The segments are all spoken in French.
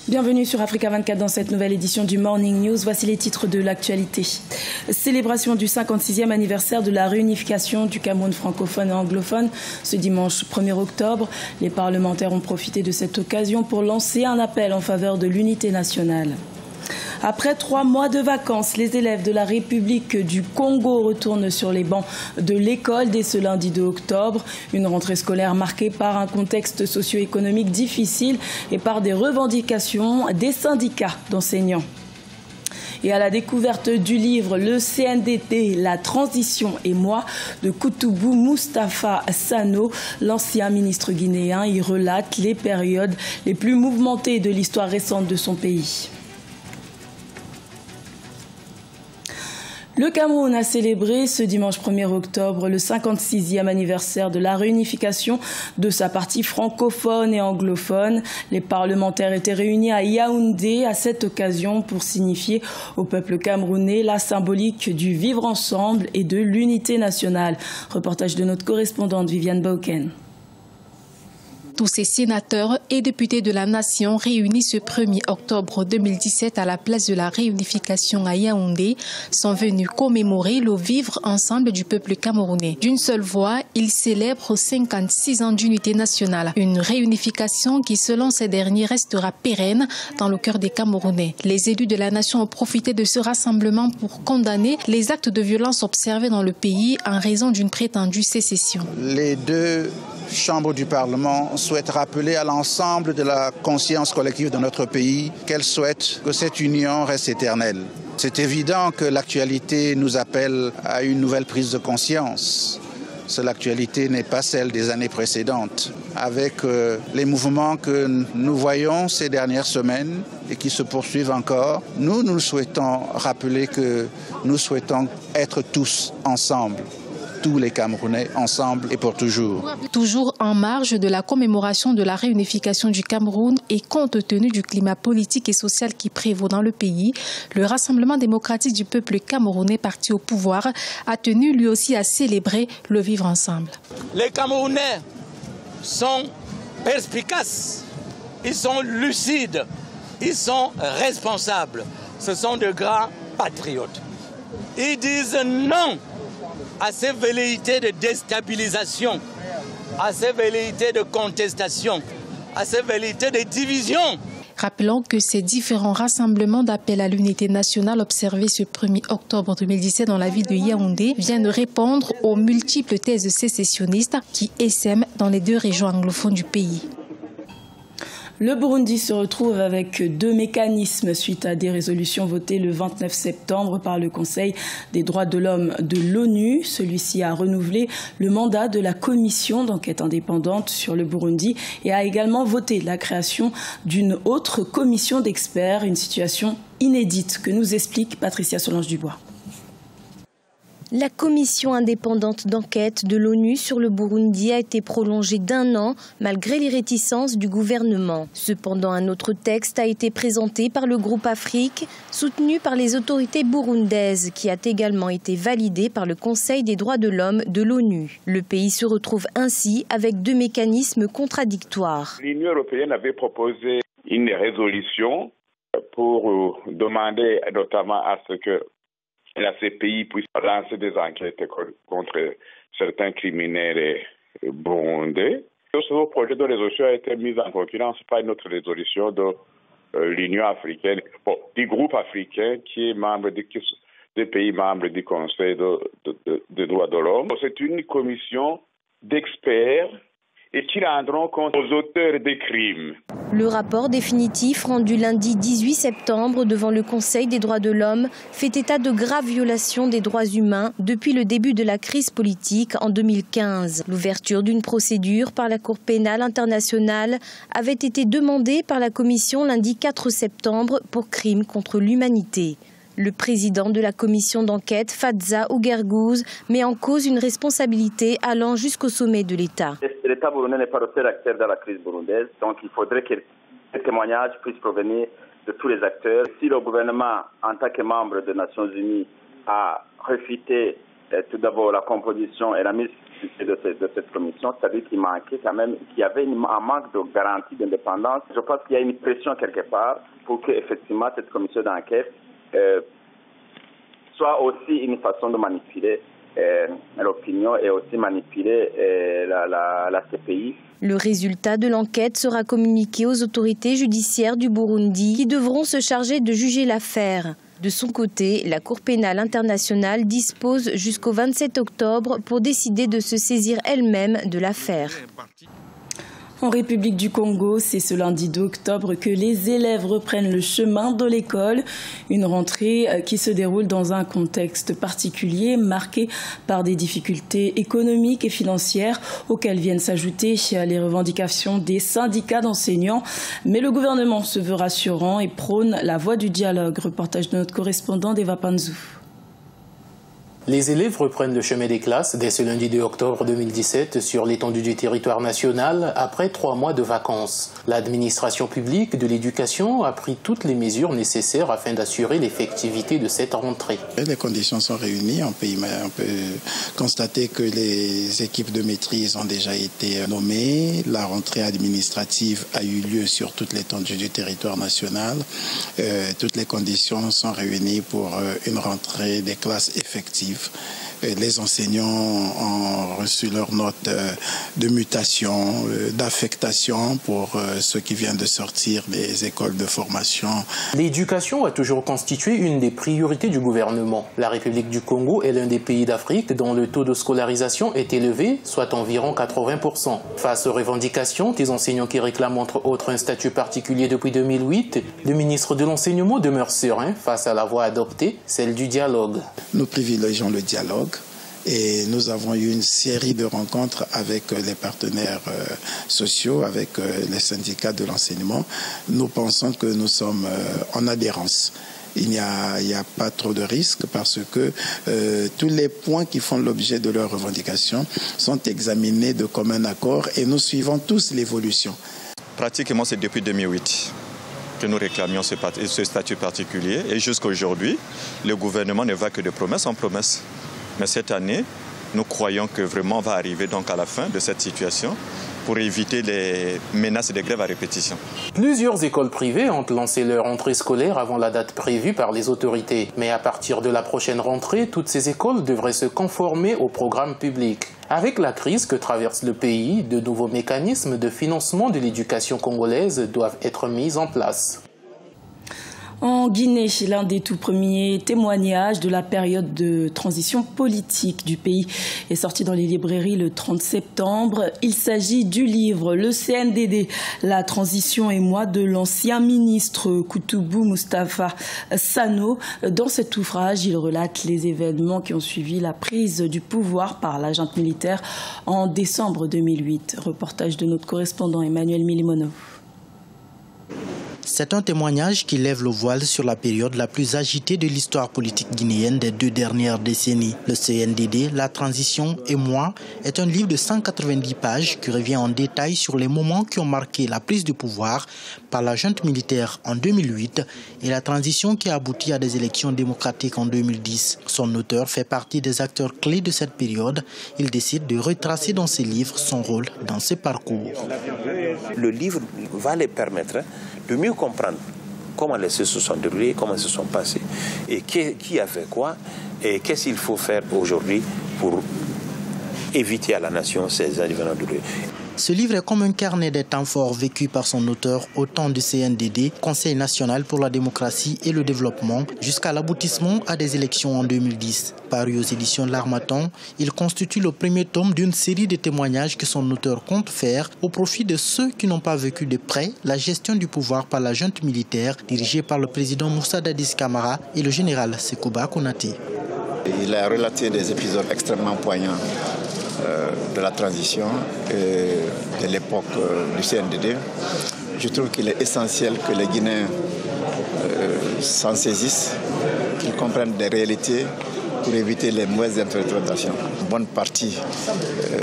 Bienvenue sur Africa 24 dans cette nouvelle édition du Morning News. Voici les titres de l'actualité. Célébration du 56e anniversaire de la réunification du Cameroun francophone et anglophone ce dimanche 1er octobre. Les parlementaires ont profité de cette occasion pour lancer un appel en faveur de l'unité nationale. Après 3 mois de vacances, les élèves de la République du Congo retournent sur les bancs de l'école dès ce lundi 2 octobre. Une rentrée scolaire marquée par un contexte socio-économique difficile et par des revendications des syndicats d'enseignants. Et à la découverte du livre Le CNDP, la transition et moi de Koutoubou Moustapha Sano, l'ancien ministre guinéen, y relate les périodes les plus mouvementées de l'histoire récente de son pays. Le Cameroun a célébré ce dimanche 1er octobre le 56e anniversaire de la réunification de sa partie francophone et anglophone. Les parlementaires étaient réunis à Yaoundé à cette occasion pour signifier au peuple camerounais la symbolique du vivre ensemble et de l'unité nationale. Reportage de notre correspondante Viviane Bauken. Tous ces sénateurs et députés de la nation réunis ce 1er octobre 2017 à la place de la réunification à Yaoundé sont venus commémorer le vivre ensemble du peuple camerounais. D'une seule voix, ils célèbrent 56 ans d'unité nationale. Une réunification qui, selon ces derniers, restera pérenne dans le cœur des Camerounais. Les élus de la nation ont profité de ce rassemblement pour condamner les actes de violence observés dans le pays en raison d'une prétendue sécession. Les deux chambres du Parlement souhaitent rappeler à l'ensemble de la conscience collective de notre pays qu'elle souhaite que cette union reste éternelle. C'est évident que l'actualité nous appelle à une nouvelle prise de conscience. L'actualité n'est pas celle des années précédentes. Avec les mouvements que nous voyons ces dernières semaines et qui se poursuivent encore, nous souhaitons rappeler que nous souhaitons être tous ensemble. Tous les Camerounais ensemble et pour toujours. Toujours en marge de la commémoration de la réunification du Cameroun et compte tenu du climat politique et social qui prévaut dans le pays, le Rassemblement démocratique du peuple camerounais parti au pouvoir a tenu lui aussi à célébrer le vivre ensemble. Les Camerounais sont perspicaces, ils sont lucides, ils sont responsables. Ce sont de grands patriotes. Ils disent non à ces velléités de déstabilisation, à ces velléités de contestation, à ces velléités de division. Rappelons que ces différents rassemblements d'appel à l'unité nationale observés ce 1er octobre 2017 dans la ville de Yaoundé viennent répondre aux multiples thèses sécessionnistes qui essaiment dans les 2 régions anglophones du pays. Le Burundi se retrouve avec 2 mécanismes suite à des résolutions votées le 29 septembre par le Conseil des droits de l'homme de l'ONU. Celui-ci a renouvelé le mandat de la commission d'enquête indépendante sur le Burundi et a également voté la création d'une autre commission d'experts, une situation inédite que nous explique Patricia Solange-Dubois. La commission indépendante d'enquête de l'ONU sur le Burundi a été prolongée d'1 an malgré les réticences du gouvernement. Cependant, un autre texte a été présenté par le groupe Afrique, soutenu par les autorités burundaises, qui a également été validé par le Conseil des droits de l'homme de l'ONU. Le pays se retrouve ainsi avec 2 mécanismes contradictoires. L'Union européenne avait proposé une résolution pour demander notamment à ce que la CPI puisse lancer des enquêtes contre certains criminels burundais. Ce projet de résolution a été mis en concurrence par une autre résolution de l'Union africaine, du groupe africain qui est membre des pays membres du Conseil des droits de l'homme. C'est une commission d'experts et qui rendront compte aux auteurs des crimes. Le rapport définitif rendu lundi 18 septembre devant le Conseil des droits de l'homme fait état de graves violations des droits humains depuis le début de la crise politique en 2015. L'ouverture d'une procédure par la Cour pénale internationale avait été demandée par la Commission lundi 4 septembre pour crimes contre l'humanité. Le président de la commission d'enquête, Fadza Ouguergouz, met en cause une responsabilité allant jusqu'au sommet de l'État. L'État burundais n'est pas le seul acteur dans la crise burundaise, donc il faudrait que les témoignages puissent provenir de tous les acteurs. Si le gouvernement, en tant que membre des Nations Unies, a réfuté tout d'abord la composition et la mise de cette commission, c'est-à-dire qu'il manquait quand même, qu'il y avait un manque de garantie d'indépendance. Je pense qu'il y a une pression quelque part pour que effectivement cette commission d'enquête soit aussi une façon de manipuler l'opinion et aussi manipuler la CPI. Le résultat de l'enquête sera communiqué aux autorités judiciaires du Burundi qui devront se charger de juger l'affaire. De son côté, la Cour pénale internationale dispose jusqu'au 27 octobre pour décider de se saisir elle-même de l'affaire. En République du Congo, c'est ce lundi 2 octobre que les élèves reprennent le chemin de l'école. Une rentrée qui se déroule dans un contexte particulier, marqué par des difficultés économiques et financières auxquelles viennent s'ajouter les revendications des syndicats d'enseignants. Mais le gouvernement se veut rassurant et prône la voie du dialogue. Reportage de notre correspondant Deva Panzou. Les élèves reprennent le chemin des classes dès ce lundi 2 octobre 2017 sur l'étendue du territoire national après 3 mois de vacances. L'administration publique de l'éducation a pris toutes les mesures nécessaires afin d'assurer l'effectivité de cette rentrée. Les conditions sont réunies. On peut constater que les équipes de maîtrise ont déjà été nommées. La rentrée administrative a eu lieu sur toute l'étendue du territoire national. Toutes les conditions sont réunies pour une rentrée des classes effectives. Les enseignants ont reçu leur note de mutation, d'affectation pour ceux qui viennent de sortir des écoles de formation. L'éducation a toujours constitué une des priorités du gouvernement. La République du Congo est l'un des pays d'Afrique dont le taux de scolarisation est élevé, soit environ 80%. Face aux revendications des enseignants qui réclament entre autres un statut particulier depuis 2008, le ministre de l'Enseignement demeure serein face à la voie adoptée, celle du dialogue. Nous privilégions le dialogue. Et nous avons eu une série de rencontres avec les partenaires sociaux, avec les syndicats de l'enseignement. Nous pensons que nous sommes en adhérence. Il n'y a pas trop de risques parce que tous les points qui font l'objet de leurs revendications sont examinés de commun accord et nous suivons tous l'évolution. Pratiquement, c'est depuis 2008 que nous réclamions ce statut particulier et jusqu'à aujourd'hui, le gouvernement ne va que de promesse en promesse. Mais cette année, nous croyons que vraiment on va arriver donc à la fin de cette situation pour éviter les menaces de grève à répétition. Plusieurs écoles privées ont lancé leur rentrée scolaire avant la date prévue par les autorités. Mais à partir de la prochaine rentrée, toutes ces écoles devraient se conformer au programme public. Avec la crise que traverse le pays, de nouveaux mécanismes de financement de l'éducation congolaise doivent être mis en place. En Guinée, l'un des tout premiers témoignages de la période de transition politique du pays est sorti dans les librairies le 30 septembre. Il s'agit du livre Le CNDD, la transition et moi de l'ancien ministre Koutoubou Moustapha Sano. Dans cet ouvrage, il relate les événements qui ont suivi la prise du pouvoir par la junte militaire en décembre 2008. Reportage de notre correspondant Emmanuel Milimono. C'est un témoignage qui lève le voile sur la période la plus agitée de l'histoire politique guinéenne des 2 dernières décennies. Le CNDD, la transition et moi est un livre de 190 pages qui revient en détail sur les moments qui ont marqué la prise du pouvoir par la junte militaire en 2008 et la transition qui a abouti à des élections démocratiques en 2010. Son auteur fait partie des acteurs clés de cette période. Il décide de retracer dans ses livres son rôle dans ce parcours. Le livre va les permettre de mieux comprendre comment les choses se sont déroulées, comment elles se sont passées, et qui a fait quoi, et qu'est-ce qu'il faut faire aujourd'hui pour éviter à la nation ces événements douloureux. Ce livre est comme un carnet des temps forts vécu par son auteur au temps du CNDD, Conseil national pour la démocratie et le développement, jusqu'à l'aboutissement à des élections en 2010. Paru aux éditions de l'Harmattan, il constitue le premier tome d'une série de témoignages que son auteur compte faire au profit de ceux qui n'ont pas vécu de près la gestion du pouvoir par la junte militaire dirigée par le président Moussa Dadis Camara et le général Sekouba Konaté. Il a relaté des épisodes extrêmement poignants de la transition et de l'époque du CNDD. Je trouve qu'il est essentiel que les Guinéens s'en saisissent, qu'ils comprennent des réalités pour éviter les mauvaises interprétations. Une bonne partie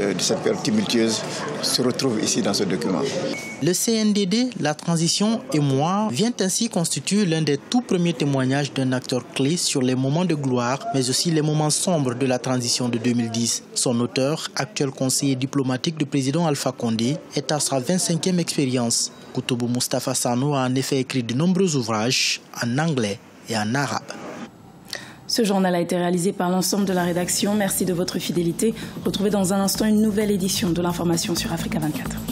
de cette période tumultueuse se retrouve ici dans ce document. Le CNDD, la transition et moi vient ainsi constituer l'un des tout premiers témoignages d'un acteur clé sur les moments de gloire, mais aussi les moments sombres de la transition de 2010. Son auteur, actuel conseiller diplomatique du président Alpha Condé, est à sa 25e expérience. Koutoubou Moustapha Sano a en effet écrit de nombreux ouvrages en anglais et en arabe. Ce journal a été réalisé par l'ensemble de la rédaction. Merci de votre fidélité. Retrouvez dans un instant une nouvelle édition de l'information sur Africa 24.